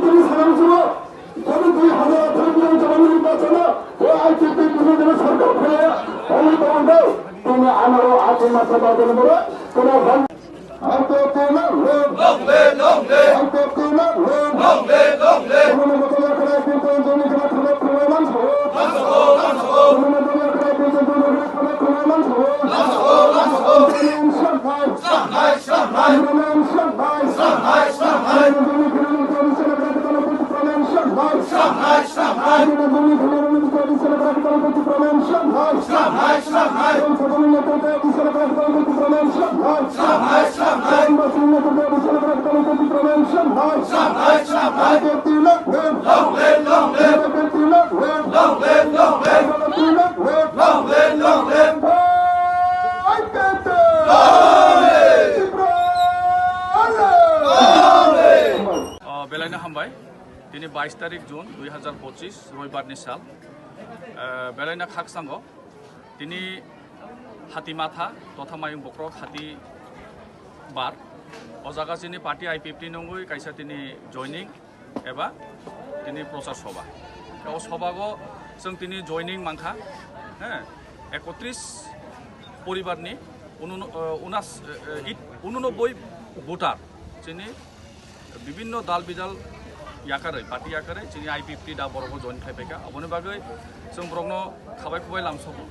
তিনি সালাম ছিল যদি 2018 জবান নির্বাচনে ও আইপিপি বিরোধী সরকার ফেলে অমিতাভ তুমি আমারও আগে মাথা বাদল বলে কোনো বেলাইনা হামবাই তিনি 22 তারিখ জুন 2025 রবিবারনি সাল বেলাইনা খাকসাঙ্গ তিনি হাতি মাথা তথা মায়ুং বক্রক হাতি বার অজাगा তিনি পার্টি আইপিএফটি নঙ্गुई কাইসা তিনি জয়নিং एबा তিনি प्रचार सभा ও सभागो जों তিনি জয়নিং मांखा 31 পরিবারনি 89 ভোটার যিনি বিভিন্ন दाल बिदाल याकारै पार्टी याकारै जोंनि आइपिएफटी दा बर'खौ जइन खालामबायखा अबनि बागै जों बर'नो खाबाय खुबाय लामसखौ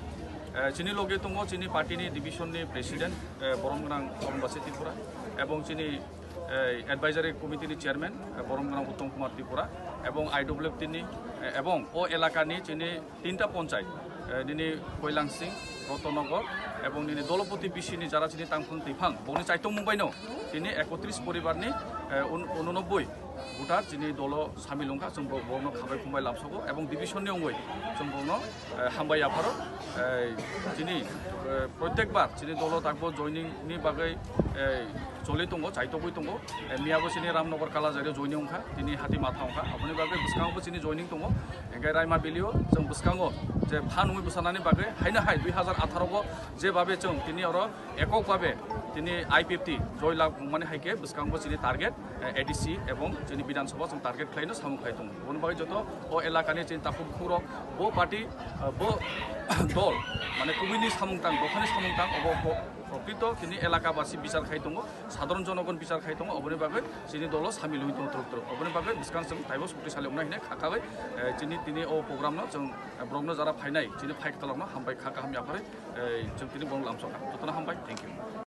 जोंनि लगे दङ जोंनि पार्टीनि डिभिजननि प्रेसिडेन्ट बरमगोनां अरुणबासी त्रिपुरा এবং जोंनि एडभाइजारि कमिटिनि चेयारमेन बरमगोनां उत्तम कुमार त्रिपुरा এবং आइडब्लिउएफटिनि এবং ও এলাকাनि जोंनि 3টা পঞ্চায়েত दिनै কৈলাংसिं रतनगर এবং दिनै दलपति बिसिनि যারা जोंनि तांफुं दैफां बनि चाइतं मुंबाइनो दिनै 31 परिबारनि 89 भोटार जोंनि दल सामिलंखा जों बरनो खाबाय खुंबाय लाबसगो এবং डिभिजननि अंगै जों बरनो हामबाय आफारो दिनै प्रत्येकबार जोंनि दल दागबो जयनिंनि बागै चले दङ चाइतबो दङ मियाबो जोंनि रामनगर कालाजारियाव जयनिं अंखा दिनै हाति माथा अंखा अपनि बागै बुसकांबो जोंनि जयनिं दङ एंगाय रायमा बेलियो जों बुसकांगो जे फानुइ बुसानानि बागै हायना हाय 2018 गो जे भाबे जों दिनै आरो एকক भाबे दिनै आइपिएफटी जय लाभ माने हायके बुसकांबो जोंनि टारगेट एडिसि এবং जोंनि विधानसभा जों टारगेट खालायनो सामु खाय दङ बन बागै जतो ओ एलाकानि जों ताखुब खुरो बो पार्टी बो दल माने कुमिनि सामुंतां दखानि सामुंतां अब प्रकृत जोंनि एलाकाबासि बिचार खाय दङ साधारण जनगण बिचार खाय दङ अबनि बागै जोंनि दल सामिल होय दङ तरफ अबनि बागै बिसकां जों टाइबो सक्तिशाली हमना हिने खाखाबाय जोंनि दिनै ओ प्रग्रामनो जों ब्रमनो जारा फायनाय जोंनि फाइट खालामनो हामबाय खाका हामयाफारै जों दिनै बन लामसखा जतना हामबाय थैंक इउ।